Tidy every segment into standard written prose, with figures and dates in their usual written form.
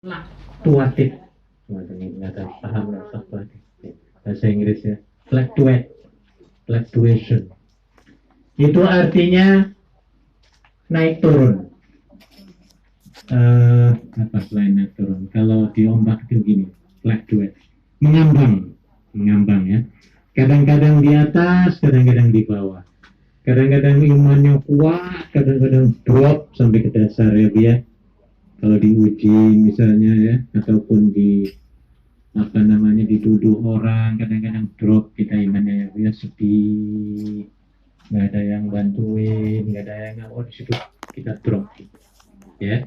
Fluctuative. Nggak tahu paham nggak fluctuative? Bahasa Inggris ya. Fluctuation. Itu artinya naik turun. Apa selain naik turun? Kalau di ombak itu gini, fluctuate, mengambang ya. Kadang-kadang di atas, kadang-kadang di bawah. Kadang-kadang imannya kuat, kadang-kadang drop sampai ke dasar ya, ya. Kalau diuji misalnya ya, ataupun dituduh orang, kadang-kadang drop kita imannya ya, sedih, nggak ada yang bantuin, nggak ada yang di situ kita drop ya.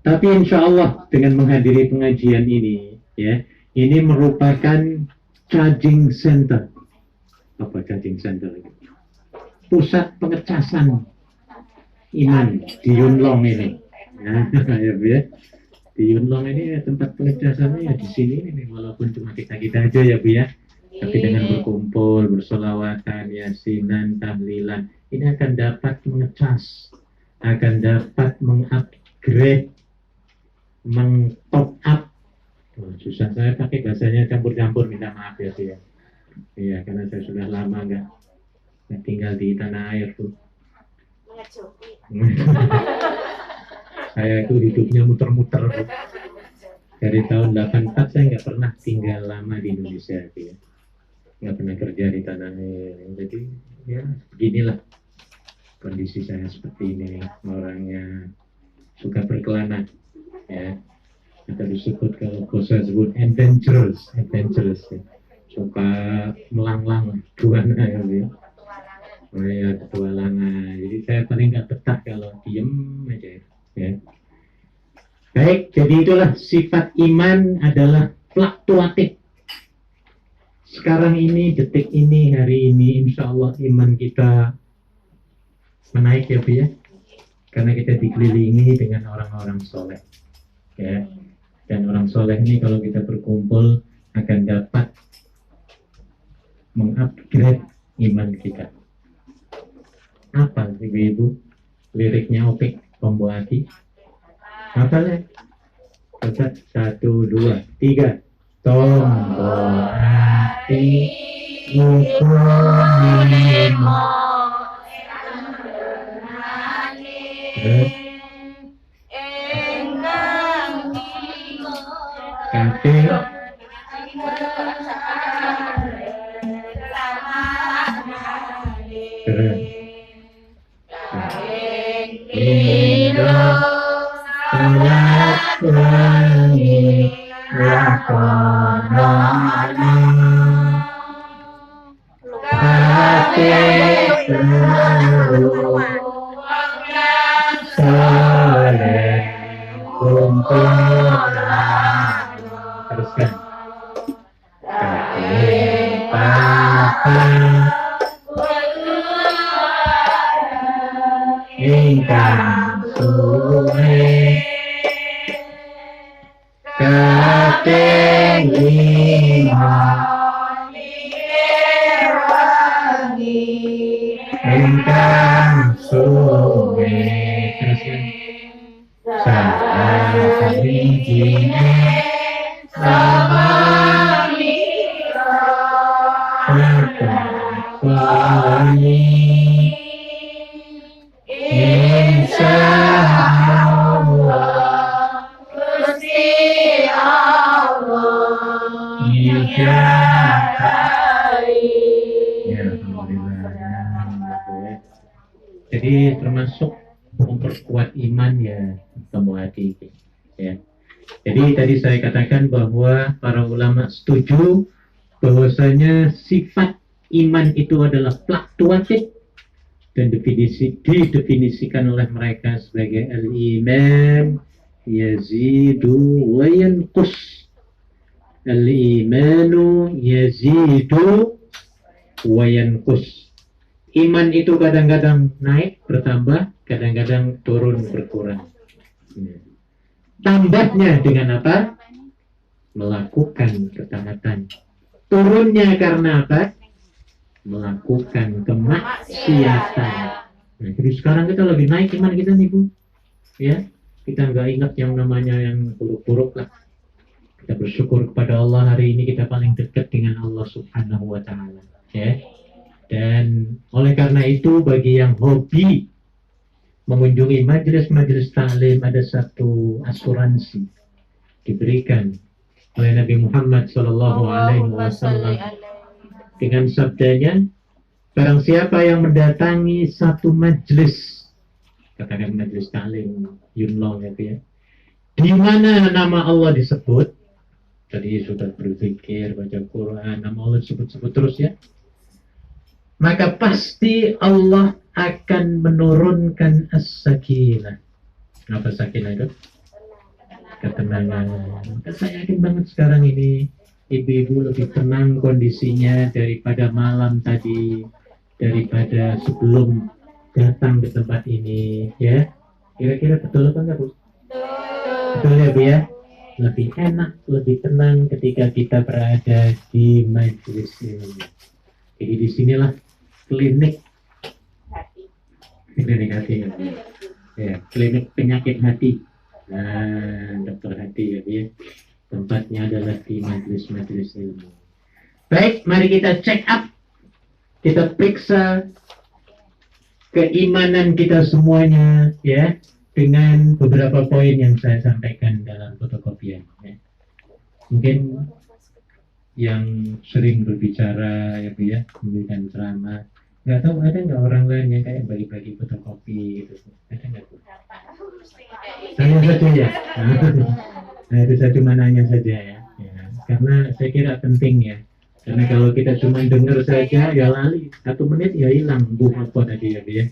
Tapi insya Allah dengan menghadiri pengajian ini ya, ini merupakan charging center. Apa charging center? Pusat pengecasan iman di Yunlong ini. Ya, di Yunlong ini tempat pengecasannya ya di sini ini, walaupun cuma kita aja ya Bu ya, tapi dengan berkumpul, bersolawatan, yasinan, tahlilan, ini akan dapat mengecas, akan dapat mengupgrade, meng-top up. Susah saya pakai bahasanya campur-campur, minta maaf ya Bu ya. Iya, karena saya sudah lama nggak tinggal di tanah air tuh. Saya itu hidupnya muter-muter. Dari tahun 84 saya nggak pernah tinggal lama di Indonesia ya. Nggak pernah kerja di tanah air. Jadi ya beginilah kondisi saya seperti ini. Orangnya suka berkelana ya. Atau disebut kalau saya sebut adventurous ya. Suka melanglang buana ya. Ya petualangan. Jadi saya paling nggak betah kalau diem aja ya. Baik, jadi itulah sifat iman adalah fluktuatif. Sekarang ini, detik ini, hari ini, insya Allah iman kita menaik ya Bu ya. Karena kita dikelilingi dengan orang-orang soleh ya. Dan orang soleh ini kalau kita berkumpul akan dapat mengupgrade iman kita. Apa ibu-ibu liriknya Opik Komboati? Apa ya? 1, 2, 3. Komboati Mukunimo Kate Indo Salat Wangi Lakononi Hati Seluruh Soleh Kumpulan. Teruskan. Kate Papa ingkang suwe kateng lima ingkang suwe sawijine sabamira kekasani Insyaallah Gusti Allah ya, alhamdulillah. Jadi termasuk memperkuat iman ya Komboati ya. Jadi tadi saya katakan bahwa para ulama setuju bahwasanya sifat iman itu adalah fluktuatif dan didefinisikan oleh mereka sebagai al-iman yazidu wa yanqus. Al-imanu yazidu wa yanqus. Iman itu kadang-kadang naik bertambah, kadang-kadang turun berkurang. Tambahnya dengan apa? Melakukan ketaatan. Turunnya karena apa? Melakukan kemaksiatan. Nah, jadi sekarang kita lebih naik iman kita nih Bu, ya. kita nggak ingat yang namanya yang buruk-buruk lah. Kita bersyukur kepada Allah hari ini kita paling dekat dengan Allah Subhanahu wa Ta'ala, ya. Dan oleh karena itu, bagi yang hobi mengunjungi majelis-majelis taklim, ada satu asuransi diberikan oleh Nabi Muhammad Sallallahu Alaihi Wasallam dengan sabdanya, barang siapa yang mendatangi satu majelis, katakan majelis taklim Yunlong ya, di mana nama Allah disebut, tadi sudah berzikir, baca Quran, nama Allah disebut-sebut terus ya, maka pasti Allah akan menurunkan as-sakinah. Apa sakinah itu? Ketenangan. Maka saya yakin banget sekarang ini ibu-ibu lebih tenang kondisinya daripada malam tadi, daripada sebelum datang ke tempat ini, ya. Kira-kira betul apa enggak, Bu? Betul ya, Bu ya? Lebih enak, lebih tenang ketika kita berada di majelis ini. Jadi disinilah klinik hati, ya, klinik penyakit hati. Nah, dokter hati ya. Tempatnya adalah di majelis-majelis ilmu. Baik, mari kita check up, kita periksa keimanan kita semuanya, ya, dengan beberapa poin yang saya sampaikan dalam fotokopian. Ya. Mungkin yang sering berbicara ya, Bu ya, memberikan ceramah. Nggak tahu ada nggak orang lain yang kayak bagi-bagi fotokopi gitu, ada nggak tuh? Saya saja ya. Nah itu saya cuma nanya saja ya. Karena saya kira penting ya. Karena kalau kita cuma dengar saja ya lali, 1 menit ya hilang Bu apa tadi ya.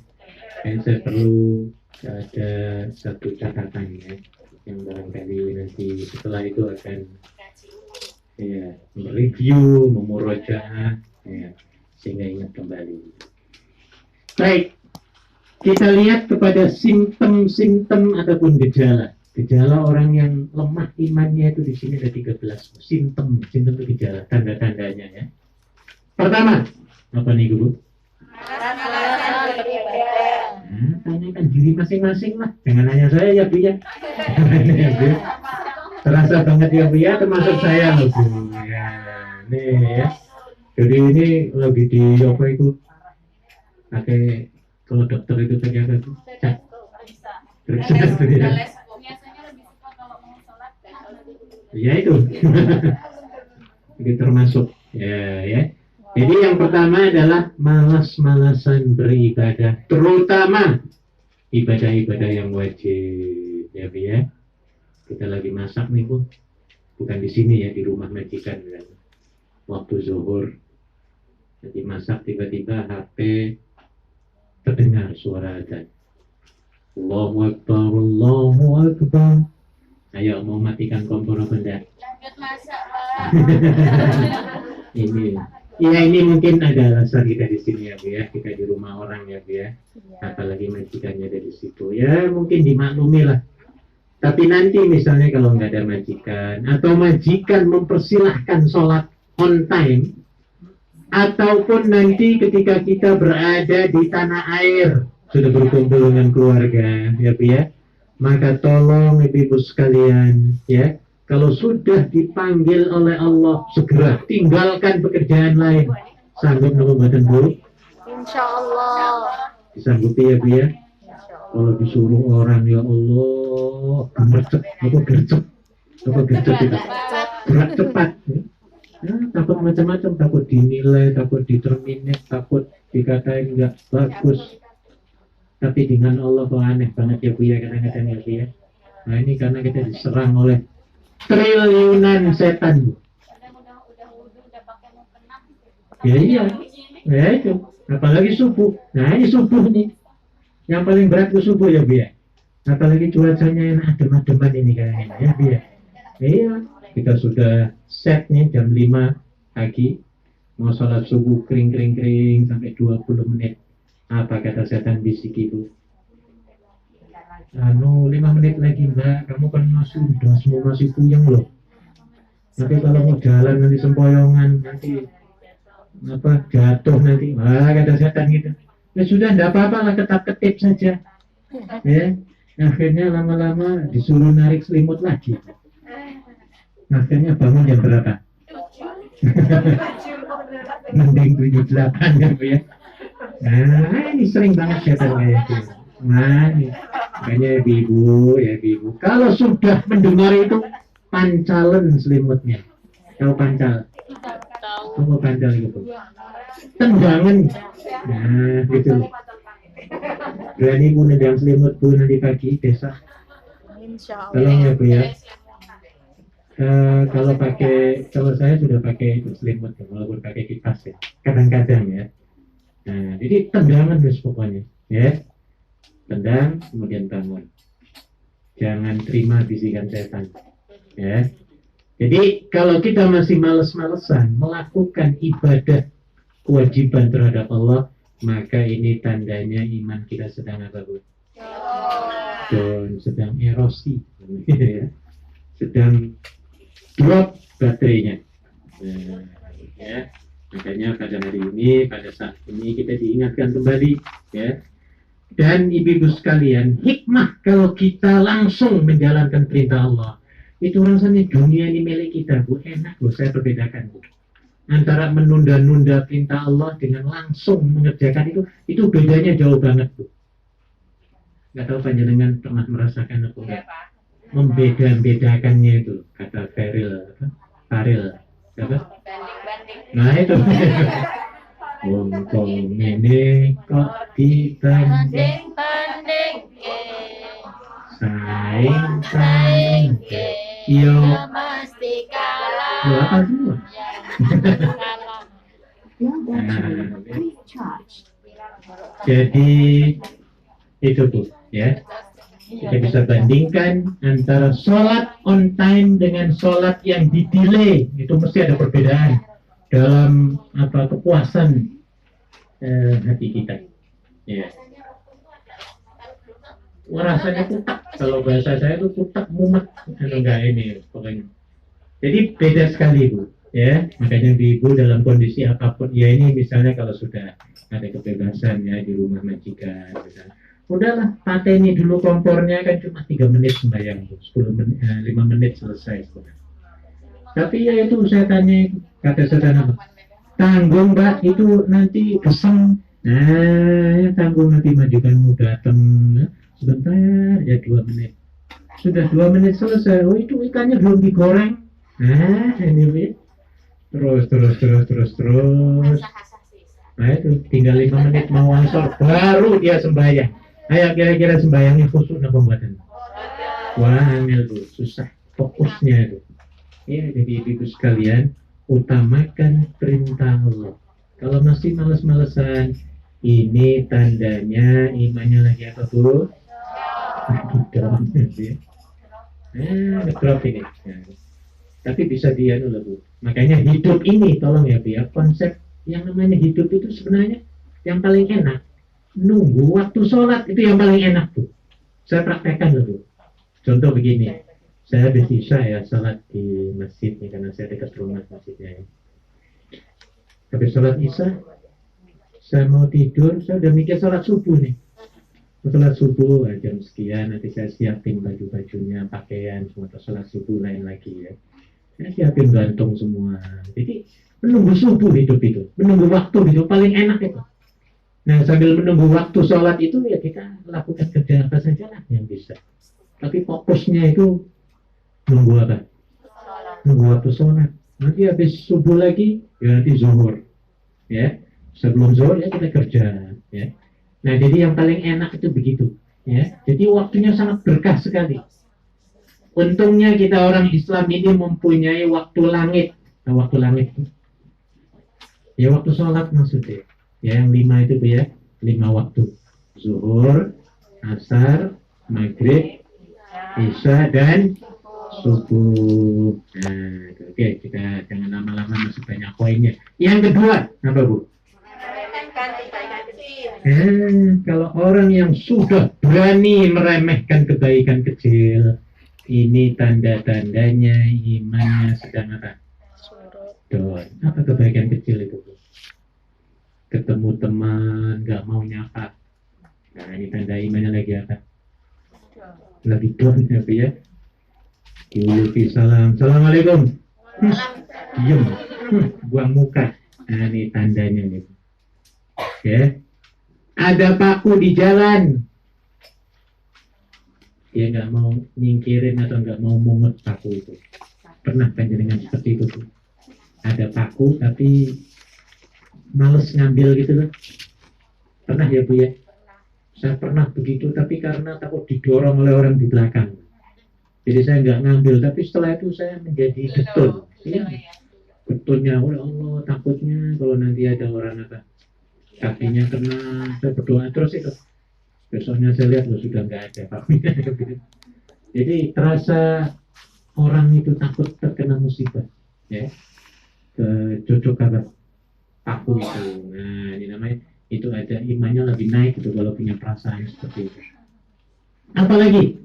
Dan saya perlu ada satu catatan ya, yang barangkali nanti setelah itu akan ya mereview, memurojaah ya, sehingga ingat kembali. Baik, kita lihat kepada simptom-simptom ataupun gejala. Gejala orang yang lemah imannya itu di sini ada 13 simptom itu gejala, tanda-tandanya ya. Pertama, apa nih Bu? Nah, tanyakan diri masing-masing lah, jangan nanya saya ya Bu ya. Terasa banget ya Bu ya, termasuk saya loh Bu. Ya, nih ya. Jadi ini lagi di apa itu? Pakai kalau dokter itu ternyata tuh cek. Periksa itu ya. Ya itu. Itu termasuk ya. Jadi yang pertama adalah malas-malasan beribadah, terutama ibadah-ibadah yang wajib ya Bu ya. Kita lagi masak nih Bu, bukan di sini ya, di rumah majikan kan. Waktu zuhur, jadi masak tiba-tiba HP terdengar suara adzan. Allahu Akbar, Allahu Akbar. Ayo mau matikan kompor apa enggak? Lanjut masak. Ini. Ya ini mungkin ada alasan kita di sini ya Bu ya, kita di rumah orang ya Bu ya. Apalagi majikannya ada di situ. Ya mungkin dimaklumi lah. Tapi nanti misalnya kalau nggak ada majikan, atau majikan mempersilahkan sholat on time, ataupun nanti ketika kita berada di tanah air, sudah berkumpul dengan keluarga, ya Bu ya, maka tolong ibu-ibu sekalian, ya, kalau sudah dipanggil oleh Allah, segera tinggalkan pekerjaan lain. Sanggup ngebatan Bu? Insya Allah. Disanggupi ya Bu ya? Kalau disuruh orang ya Allah, gercep itu, gerak cepat. Ya, takut macam-macam, takut dinilai, takut diterminate, takut dikatain nggak bagus. Tapi dengan Allah kok aneh banget ya Bu ya, kadang-kadang ya Bu ya. Nah ini karena kita diserang oleh triliunan setan Bu. Ya iya, ya itu. Apalagi subuh. Nah ini subuh nih. Yang paling berat itu subuh ya Bu ya. Apalagi cuacanya enak, adem-ademan ini kayaknya ya Bu ya. Iya, kita sudah set nih jam 5 pagi. Mau sholat subuh kering sampai 20 menit. Apa kata setan bisik itu? 5 menit lagi Mbak, kamu kan masih puyeng loh. Nanti kalau mau jalan nanti sempoyongan, nanti jatuh nanti. Wah kata setan gitu. Ya sudah, tidak apa-apa lah, ketap-ketip saja. Ya, Akhirnya lama-lama disuruh narik selimut lagi. Akhirnya bangun jam berapa? Mending 7-8 ya Bu ya. Nah ini sering banget setan kayak gitu. Nah ini. Makanya ibu ya ibu. Kalau sudah mendengar itu pancalen selimutnya. Tahu pancal? Tahu. Tahu pancal gitu. Tendangan. Nah gitu. Berani mau nendang selimut Bu nanti pagi besok. Insya Tolong ya Allah. Bu ya. Kalau saya sudah pakai selimut ya, walaupun pakai kipas ya. Kadang-kadang ya. Nah, jadi tendangan guys pokoknya, ya. Tendang kemudian bangun. Jangan terima bisikan setan, ya. Jadi kalau kita masih males-malesan melakukan ibadah kewajiban terhadap Allah, maka ini tandanya iman kita sedang apa Bu? Dan sedang erosi, ya. Sedang drop baterainya. Nah, ya. Makanya pada hari ini, pada saat ini kita diingatkan kembali, ya. Dan ibu-ibu sekalian, hikmah kalau kita langsung menjalankan perintah Allah. Itu rasanya dunia ini milik kita, Bu. Enak, Bu. Saya perbedakan, Bu. Antara menunda-nunda perintah Allah dengan langsung mengerjakan itu bedanya jauh banget, Bu. Nggak tahu panjenengan pernah merasakan apa enggak? Membeda-bedakannya itu, kata Faril, apa? Banding-banding. Nah itu. Untung ini kok dibanding Banding-banding. saing yo Mesti lo kalah. apa semua. Kalah. Jadi itu Bu ya, kita bisa bandingkan antara sholat on time dengan sholat yang di delay. Itu mesti ada perbedaan dalam kepuasan hati kita ya. Rasanya kutak, kalau bahasa saya itu kutak mumet enggak ini pokoknya. Jadi beda sekali Bu ya. Makanya ibu dalam kondisi apapun ya, ini misalnya kalau sudah ada kebebasan ya di rumah majikan misalnya, udahlah pateni dulu kompornya, kan cuma 3 menit sembahyang, 10 menit 5 menit selesai. Tapi ya itu saya tanya, kata setan apa? Tanggung Mbak, itu nanti keseng. Nah, ya, tanggung nanti majikanmu datang ya. Sebentar ya 2 menit. Sudah 2 menit selesai. Oh itu ikannya belum digoreng. Nah ini terus. Nah itu tinggal 5 menit mau ansor baru dia sembahyang. Ayo kira-kira sembahyangnya khusyuk apa pembuatan? Wah angel Bu, susah fokusnya itu. Ya jadi ibu sekalian, utamakan perintah Allah. Kalau masih males-malesan, ini tandanya imannya lagi apa Bu? Drop ini. Ya. Tapi bisa dia dulu Bu. Makanya hidup ini tolong ya Bu ya, konsep yang namanya hidup itu sebenarnya yang paling enak. Nunggu waktu sholat itu yang paling enak Bu. Saya praktekkan dulu. Contoh begini, saya habis isya ya sholat di masjid nih, karena saya dekat rumah masjidnya ya. Habis sholat isya, saya mau tidur, saya udah mikir sholat subuh nih. Sholat subuh jam sekian, nanti saya siapin baju-bajunya, pakaian, semua sholat subuh lain lagi ya. Saya siapin gantung semua. Jadi menunggu subuh hidup itu, menunggu waktu itu paling enak itu. Nah sambil menunggu waktu sholat itu ya kita lakukan kerja apa saja lah yang bisa. Tapi fokusnya itu nunggu apa? Nunggu waktu sholat. Nanti habis subuh lagi, ya nanti zuhur. Ya, sebelum zuhur ya kita kerja. Ya. Nah jadi yang paling enak itu begitu. Ya, jadi waktunya sangat berkah sekali. Untungnya kita orang Islam ini mempunyai waktu langit. Nah, waktu langit itu ya waktu sholat maksudnya. Ya yang 5 itu ya, 5 waktu. Zuhur, asar, maghrib, isya dan subuh. Nah, oke, kita jangan lama-lama masih banyak poinnya. Yang kedua, apa Bu? Kalau orang yang sudah berani meremehkan kebaikan kecil, ini tanda-tandanya imannya sedang apa? Down. Apa kebaikan kecil itu? Ketemu teman, nggak mau nyapa. Nah, ini tanda imannya lagi apa? Lagi down ya Bu ya. Diulufi salam. Assalamualaikum. Diem. Buang muka. Nah, ini tandanya nih. Ya. Ada paku di jalan. Dia nggak mau nyingkirin atau nggak mau mungut paku itu. Pernah kan jenengan seperti itu Bu? Ada paku tapi males ngambil gitu loh. Pernah ya Bu ya? Saya pernah begitu tapi karena takut didorong oleh orang di belakang. Jadi saya nggak ngambil, tapi setelah itu saya menjadi getun. Ya, getunnya, oleh Allah, takutnya kalau nanti ada orang apa kakinya kena, saya berdoa terus itu. Besoknya saya lihat loh sudah nggak ada pakunya. Jadi terasa orang itu takut terkena musibah, ya. Cocok apa paku itu. Nah, ini namanya itu ada imannya lebih naik itu kalau punya perasaan seperti itu. Apalagi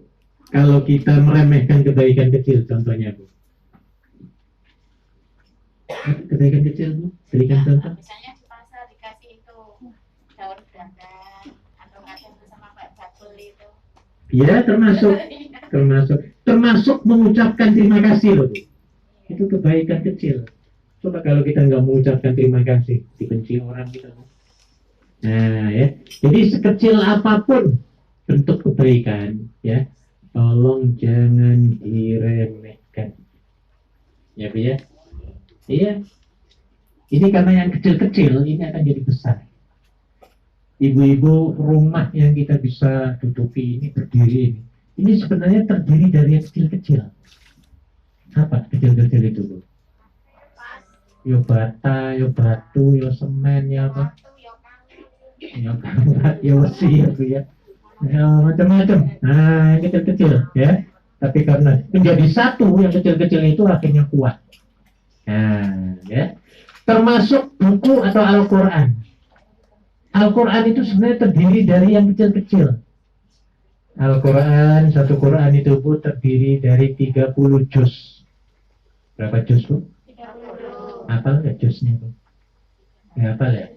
kalau kita meremehkan kebaikan kecil, contohnya Bu. Kebaikan kecil Bu, berikan contoh. Misalnya di pasar dikasih itu daun dandan atau kadang sama Pak Bakul itu. Ya, termasuk mengucapkan terima kasih loh Bu. Itu kebaikan kecil. Coba kalau kita nggak mengucapkan terima kasih, dibenci orang kita. Nah ya, jadi sekecil apapun bentuk kebaikan, ya, tolong jangan diremehkan. Ya Bu ya. Iya. Ini karena yang kecil-kecil ini akan jadi besar. Ibu-ibu rumah yang kita bisa duduki ini berdiri ini. Ini sebenarnya terdiri dari yang kecil-kecil. Apa kecil-kecil itu Bu? Yo bata, yo batu, yo semen, ya apa? Ya kambat, ya besi ya Bu ya. Ya, macam-macam. Nah, yang kecil-kecil ya. Tapi karena menjadi satu yang kecil-kecil itu akhirnya kuat. Nah, ya. Termasuk buku atau Al-Quran. Al-Quran itu sebenarnya terdiri dari yang kecil-kecil. Al-Quran, satu Quran itu Bu terdiri dari 30 juz. Berapa juz Bu? 30. Apa nggak juznya Bu? Ya apa ya?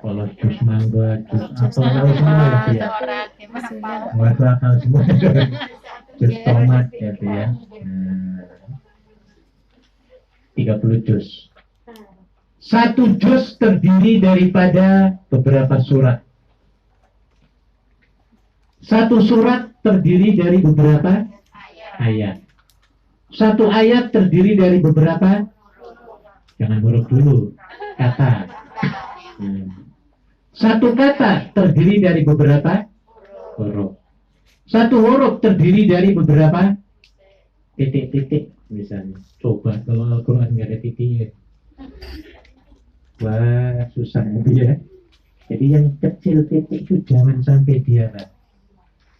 Kalau juz mangga, juz apa tahu semua ya Bu ya. Waktu akal semua. Juz tomat ya Bu ya. 30 juz. Satu juz terdiri daripada beberapa surat. Satu surat terdiri dari beberapa ayat. Satu ayat terdiri dari beberapa, jangan huruf dulu, kata. Satu kata terdiri dari beberapa huruf. Satu huruf terdiri dari beberapa titik-titik misalnya. Coba kalau Al-Quran nggak ada titiknya. Wah, susah ya. Jadi yang kecil titik itu jangan sampai dia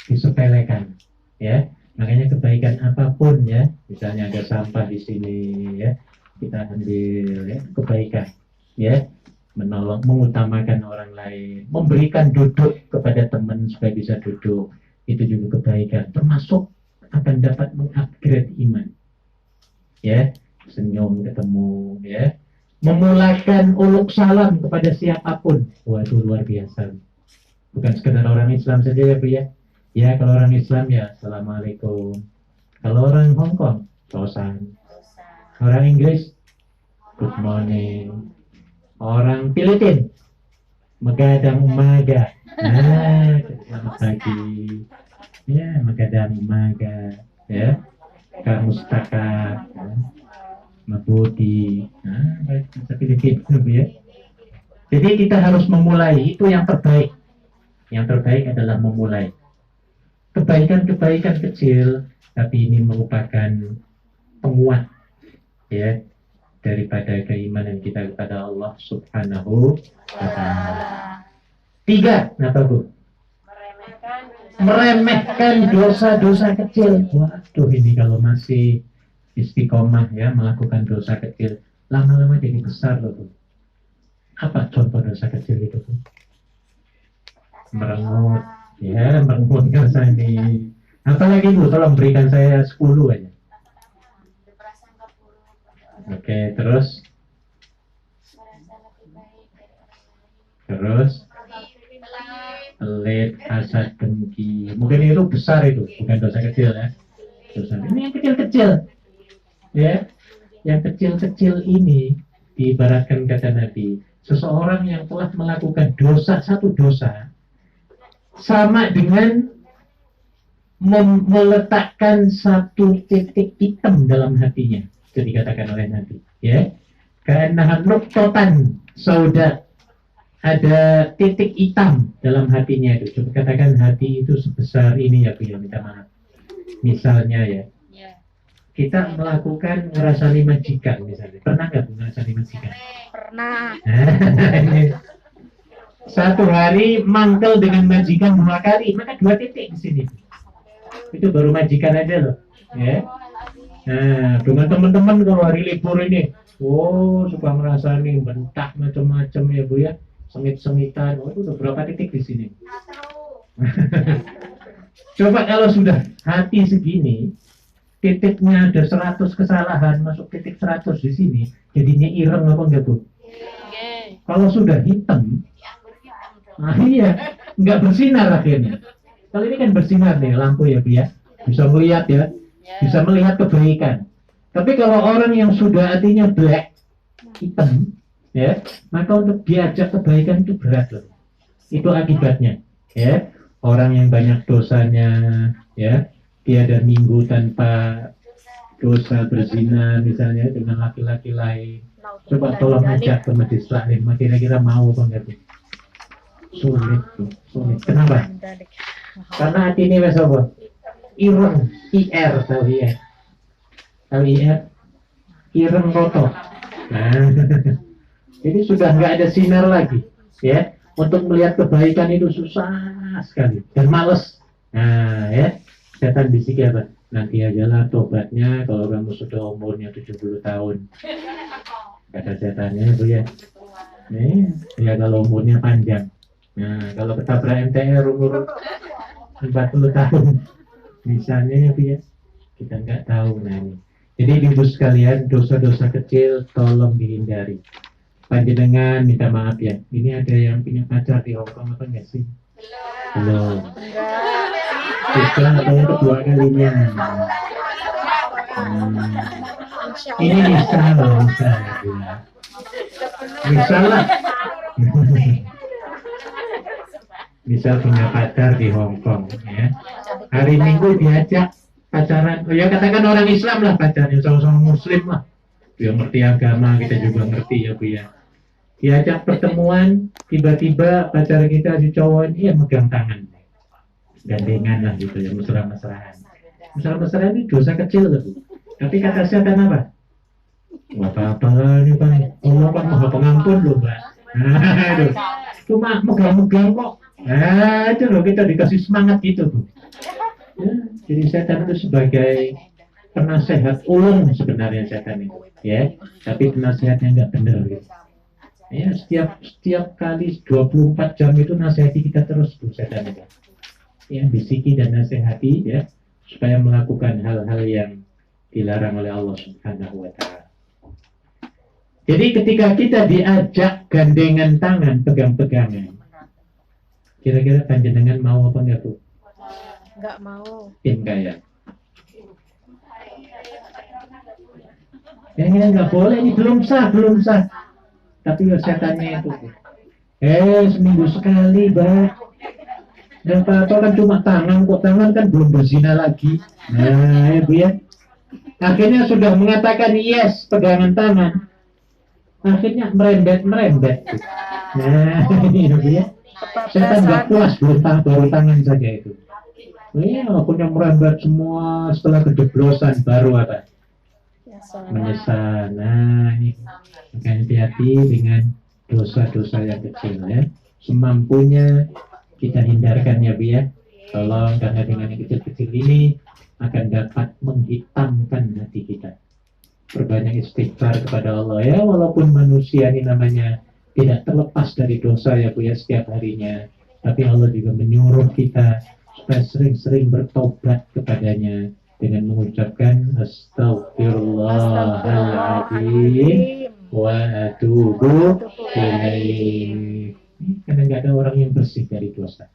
disepelekan, ya. Makanya kebaikan apapun ya, misalnya ada sampah di sini ya, kita ambil ya, kebaikan, ya, menolong, mengutamakan orang lain, memberikan duduk kepada teman supaya bisa duduk, itu juga kebaikan, termasuk akan dapat mengupgrade iman, ya, senyum ketemu, ya. Memulakan uluk salam kepada siapapun. Wah, itu luar biasa. Bukan sekedar orang Islam saja ya Bu ya. Ya kalau orang Islam ya Assalamualaikum. Kalau orang Hong Kong, Tosan. Orang Inggris, Good morning. Orang Filipin, Magadang umaga. Nah, selamat pagi. Ya, Magadang umaga. Ya, Kamustakab. Ya. Mabuti, nah, baik bahasa Filipin, ya. Jadi kita harus memulai, itu yang terbaik. Yang terbaik adalah memulai. Kebaikan-kebaikan kecil, tapi ini merupakan penguat, ya, daripada keimanan kita kepada Allah Subhanahu wa Ta'ala. 3, apa Bu? Meremehkan dosa-dosa kecil. Waduh, ini kalau masih istiqomah ya melakukan dosa kecil, lama-lama jadi besar loh Bu. Apa contoh dosa kecil itu Bu? Merengut, ya, merengut ini. Apalagi Bu, tolong berikan saya 10 aja. Oke, terus pelit, pelit, hasad, dengki. Mungkin itu besar itu, bukan dosa kecil ya. Dosa. Ini yang kecil-kecil, ya. Yang kecil-kecil ini diibaratkan kata Nabi, seseorang yang telah melakukan dosa, satu dosa, sama dengan meletakkan satu titik hitam dalam hatinya. Itu dikatakan oleh Nabi, ya. Karena nuktotan sauda, ada titik hitam dalam hatinya itu. Coba katakan hati itu sebesar ini ya, Bu, minta maaf. Misalnya ya, kita melakukan ngerasani majikan misalnya. Pernah nggak ngerasani majikan? Pernah. Satu hari mangkel dengan majikan 2 kali, maka 2 titik di sini. Itu baru majikan aja loh, ya. Nah, dengan teman-teman kalau hari libur ini, suka ngerasani bentak macam-macam ya Bu ya, sengit-sengitan. Itu udah berapa titik di sini? Coba kalau sudah hati segini, titiknya ada 100 kesalahan, masuk titik 100 di sini, jadinya ireng apa enggak Bu? Kalau sudah hitam, iya, nggak bersinar akhirnya. Kalau ini kan bersinar nih lampu ya Bu ya, bisa melihat ya, bisa melihat kebaikan. Tapi kalau orang yang sudah hatinya black, hitam, ya, maka untuk diajak kebaikan itu berat loh. Itu akibatnya, ya. Orang yang banyak dosanya, ya, tiada minggu tanpa dosa berzina misalnya dengan laki-laki lain. Coba tolong ajak ke majelis taklim, kira-kira mau apa enggak tuh? Sulit tuh, sulit. Kenapa? Karena hati ini wes apa? Ireng, IR, tahu IR? Tahu IR? Ireng kotor. Nah, ini sudah nggak ada sinar lagi, ya. Untuk melihat kebaikan itu susah sekali dan males. Nah, ya, setan bisik apa? Nanti ajalah tobatnya kalau kamu sudah umurnya 70 tahun. Kata setannya Bu ya. Ya kalau umurnya panjang. Nah, kalau ketabrak MTR umur 40 tahun, misalnya ya Bu ya, kita nggak tahu. Nah ini. Jadi ibu sekalian, dosa-dosa kecil tolong dihindari. Panjenengan minta maaf ya. Ini ada yang punya pacar di Hongkong apa enggak sih? Belum. Sudah atau yang kedua kalinya. Ini misalnya. Misal punya pacar di Hongkong, ya. Hari Minggu diajak pacaran, ya katakan orang Islam lah pacarnya, sama-sama Muslim lah. Dia ngerti agama, kita juga ngerti ya Bu ya. Diajak pertemuan, tiba-tiba pacar kita si cowok ini ya megang tangan, gandengan lah gitu ya, mesra-mesraan. Mesra-mesraan ini dosa kecil loh Bu. Tapi kata setan apa? Nggak apa-apa lah ini kan, Allah kan maha pengampun loh Mbak. Aduh, cuma megang-megang kok. Nah, itu loh kita dikasih semangat gitu Bu. Ya, jadi setan itu sebagai penasehat ulung sebenarnya setan itu, ya. Tapi penasehatnya nggak benar gitu. Ya, setiap kali 24 jam itu nasihati kita terus Bu setan itu. Ya, bisiki dan nasihati ya supaya melakukan hal-hal yang dilarang oleh Allah Subhanahu wa taala. Jadi ketika kita diajak gandengan tangan, pegang-pegangan, kira-kira panjenengan mau apa enggak Bu? Enggak mau. Enggak ya? Ini enggak boleh, ini belum sah. Tapi setannya itu Bu. Seminggu sekali Mbak. Dan apa kan cuma tangan kan belum berzina lagi. Nah ya Bu ya. Akhirnya sudah mengatakan yes pegangan tangan. Akhirnya merembet. Nah ini Bu ya. Setan nggak puas baru tangan saja itu. Punya merembet semua setelah kejeblosan baru apa? Menyesal. Nah ini hati-hati dengan dosa-dosa yang kecil ya. Semampunya kita hindarkan ya Bu ya. Tolong, karena dengan yang kecil-kecil ini akan dapat menghitamkan hati kita. Perbanyak istighfar kepada Allah ya, walaupun manusia ini namanya tidak terlepas dari dosa ya Bu ya setiap harinya, tapi Allah juga menyuruh kita supaya sering-sering bertobat kepadanya dengan mengucapkan Astaghfirullahaladzim wa atubu ilaih. Karena nggak ada orang yang bersih dari dosa.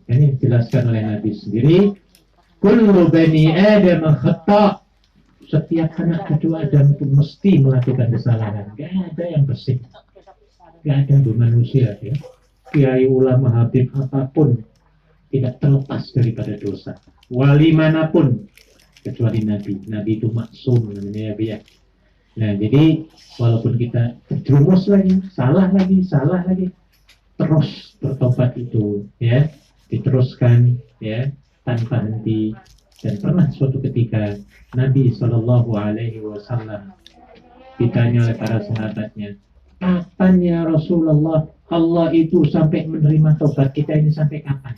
Ini dijelaskan oleh Nabi sendiri. Kullu bani Adam khata'. Setiap anak cucu Adam itu mesti melakukan kesalahan. Gak ada yang bersih. Gak ada manusia ya. Kiai, ulama, habib apapun tidak terlepas daripada dosa. Wali manapun kecuali Nabi. Nabi itu maksum namanya ya. Nah jadi walaupun kita terjerumus lagi, salah lagi, terus bertobat itu ya, diteruskan ya tanpa henti. Dan pernah suatu ketika Nabi Shallallahu Alaihi Wasallam ditanya oleh para sahabatnya, kapan ya Rasulullah Allah itu sampai menerima tobat kita ini sampai kapan?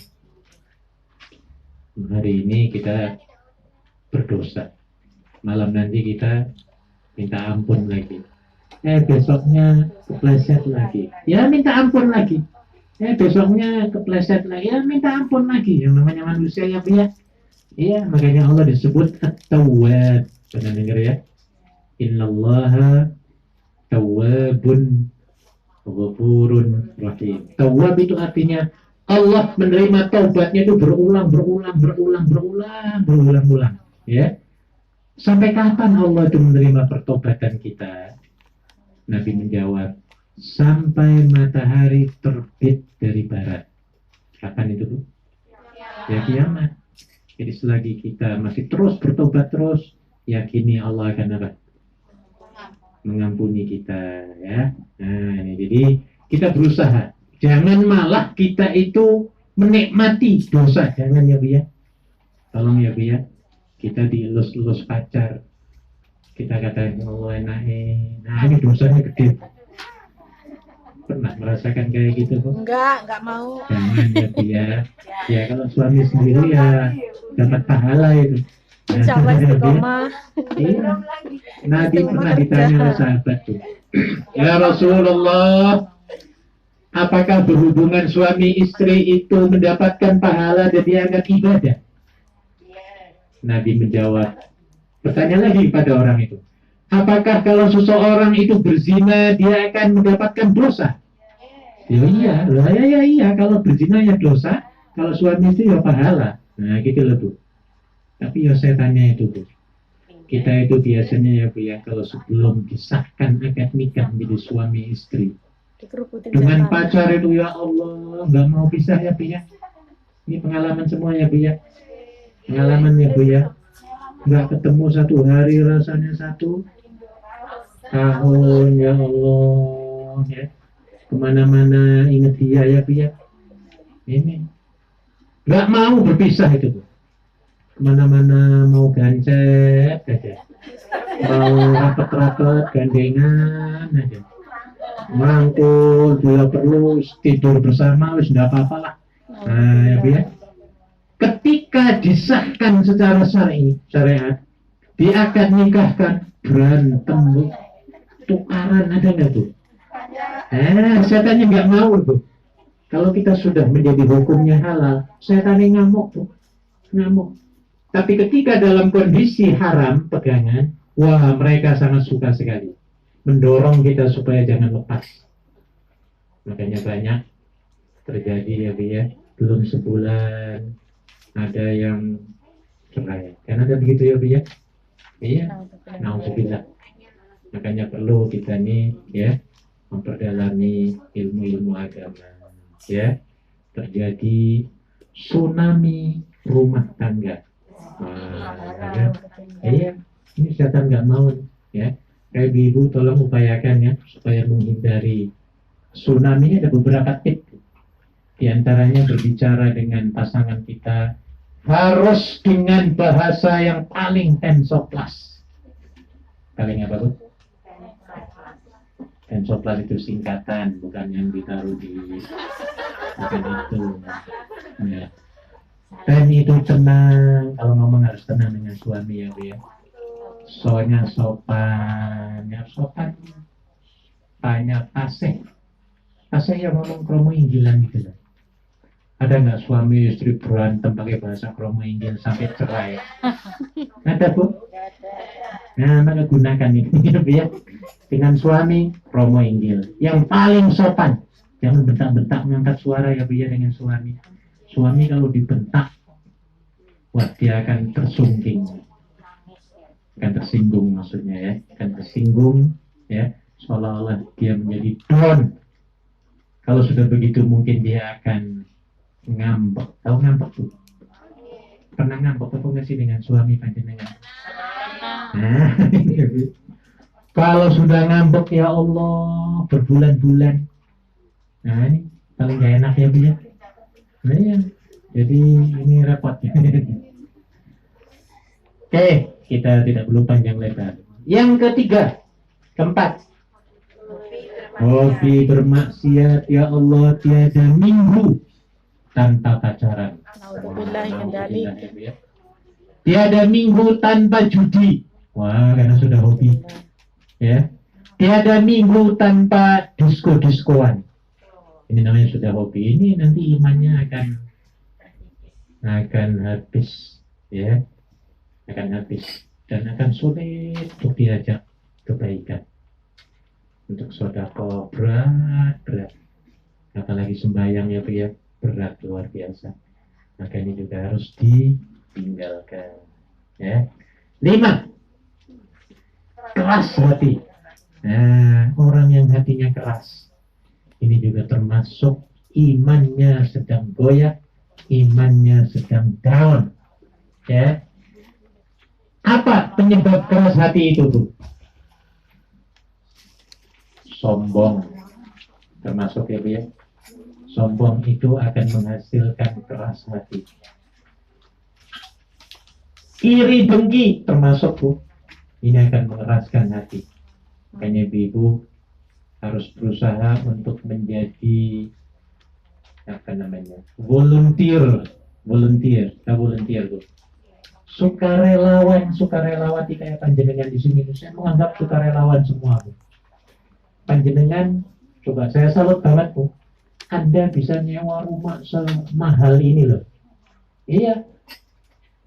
Hari ini kita berdosa, malam nanti kita minta ampun lagi, besoknya kepleset lagi, ya minta ampun lagi, besoknya kepleset lagi, ya minta ampun lagi. Yang namanya manusia ya Bu ya. Iya, makanya Allah disebut At-Tawwab. Pernah dengar ya? Innallaha tawwabun ghafurun rahim. Tawwab itu artinya Allah menerima taubatnya itu berulang. Ya. Sampai kapan Allah itu menerima pertobatan kita? Nabi menjawab, sampai matahari terbit dari barat. Kapan itu Bu? Ya kiamat. Jadi selagi kita masih terus bertobat terus, yakini Allah akan apa? Mengampuni kita ya. Nah, ini jadi kita berusaha. Jangan malah kita itu menikmati dosa. Jangan ya Bu ya. Tolong ya Bu ya. Kita dielus-elus pacar. Kita katakan Allah enaknya. Nah ini dosanya gede. Pernah merasakan kayak gitu Bu? Enggak mau. Jangan ya Bu ya. Ya kalau suami sendiri ya dapat pahala itu. Insya Allah istiqomah. Iya. Nabi pernah ditanya oleh sahabat tuh, ya Rasulullah, apakah berhubungan suami istri itu mendapatkan pahala dan dianggap ibadah? Nabi menjawab, bertanya lagi pada orang itu, apakah kalau seseorang itu berzina dia akan mendapatkan dosa? Ya iya, kalau berzina ya dosa, kalau suami itu ya pahala. Nah gitu loh Bu. Tapi ya saya tanya itu Bu, kita itu biasanya ya Bu ya, kalau sebelum disahkan akad nikah menjadi suami istri, dengan pacar itu ya Allah nggak mau pisah ya Bu ya. Ini pengalaman semua ya Bu ya. Pengalaman ya Bu ya. Nggak ketemu satu hari rasanya satu tahun ya Allah ya. Kemana-mana ingat dia ya Bu ya. Ini nggak mau berpisah itu Bu. Kemana-mana mau gancet aja, mau rapet-rapet gandengan aja, merangkul bila perlu tidur bersama wis nggak apa-apa lah. Nah ya Bu ya, ketika disahkan secara syariat diakad nikahkan, berantem Bu, tukaran ada nggak tuh? Setannya nggak mau Bu. Kalau kita sudah menjadi hukumnya halal, setannya ngamuk Bu, ngamuk. Tapi ketika dalam kondisi haram pegangan, wah mereka sangat suka sekali mendorong kita supaya jangan lepas. Makanya banyak terjadi ya Bu ya, belum sebulan ada yang cerai. Kan ada begitu ya Bu ya? Iya, nauzubillah. Makanya perlu kita nih ya memperdalami ilmu-ilmu agama ya. Terjadi tsunami rumah tangga. Iya, ini setan nggak mau ya. Kayak ibu tolong upayakan ya supaya menghindari tsunami. Ada beberapa tips. Di antaranya berbicara dengan pasangan kita harus dengan bahasa yang paling tensoplas. Paling apa Bu? Tensoplas itu singkatan, bukan yang ditaruh di bukan itu. Ya. Dan itu tenang, kalau ngomong harus tenang dengan suami ya Bu ya. Soalnya sopan, ya sopan. Tanya taseh yang ngomong kromo inggilan gitu loh. Ada nggak suami istri berantem pakai bahasa kromo inggil sampai cerai? Ada Bu? Nah, maka gunakan ini ya Bu ya. Dengan suami kromo inggil yang paling sopan. Jangan bentak-bentak mengangkat suara ya Bu ya dengan suami. Suami kalau dibentak, wah dia akan tersungking, akan tersinggung maksudnya ya, akan tersinggung ya, seolah-olah dia menjadi down. Kalau sudah begitu mungkin dia akan ngambek. Tahu ngambek tuh? Pernah ngambek apa nggak sih dengan suami panjenengan? Nah, kalau sudah ngambek ya Allah berbulan-bulan, nah ini paling gak enak ya Bu ya. Nah ya, jadi ini repot. Oke, kita tidak perlu panjang lebar. Yang ketiga, keempat, hobi bermaksiat ya Allah tiada minggu tanpa pacaran. Naudzubillahi min dzalik. Tiada minggu tanpa judi. Wah, karena sudah hobi. Ya. Tiada minggu tanpa disko-diskoan. Ini namanya sudah hobi. Ini nanti imannya akan habis, ya. Akan habis dan akan sulit untuk diajak kebaikan. Untuk sedekah berat. Apalagi sembahyang ya, Bu ya, berat luar biasa. Maka ini juga harus ditinggalkan. Ya. 5. Keras hati. Nah, orang yang hatinya keras ini juga termasuk imannya sedang goyah, imannya sedang down. Ya. Apa penyebab keras hati itu, Bu? Sombong. Termasuk ya, Bu ya. Sombong itu akan menghasilkan keras hati. Iri dengki termasuk, Bu. Ini akan mengeraskan hati. Makanya ibu harus berusaha untuk menjadi volunteer, Bu. Sukarelawati kayak panjenengan di sini. Saya menganggap sukarelawan semua, Bu. Panjenengan, coba saya salut banget, Bu. Anda bisa nyewa rumah semahal ini loh. Iya.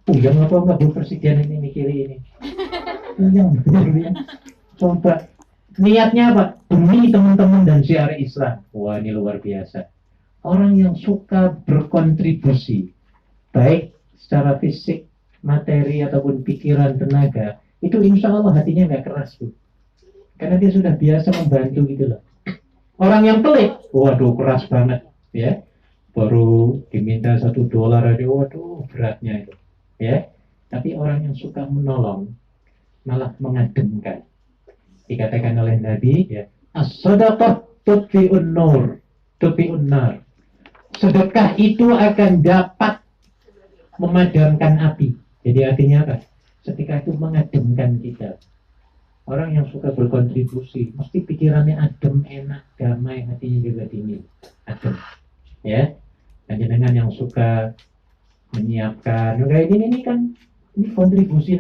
Yang apa enggak Bu Presiden ini mikiri ini. Yang benar ya. Coba niatnya apa? Demi teman-teman dan syiar Islam. Wah, ini luar biasa. Orang yang suka berkontribusi, baik secara fisik, materi ataupun pikiran, tenaga, itu insya Allah hatinya nggak keras, Bu. Karena dia sudah biasa membantu gitu loh. Orang yang pelit, waduh keras banget, ya. Baru diminta $1 aja, waduh beratnya itu, ya. Tapi orang yang suka menolong malah mengademkan. Dikatakan oleh Nabi, ya, as-sadaqah tudfi'un nar. Sedekah itu akan dapat memadamkan api. Jadi artinya apa? Sedekah itu mengademkan kita. Orang yang suka berkontribusi, mesti pikirannya adem, enak, damai, hatinya juga dingin, adem. Ya, dan dengan yang suka menyiapkan, kayak gini kan, ini kontribusi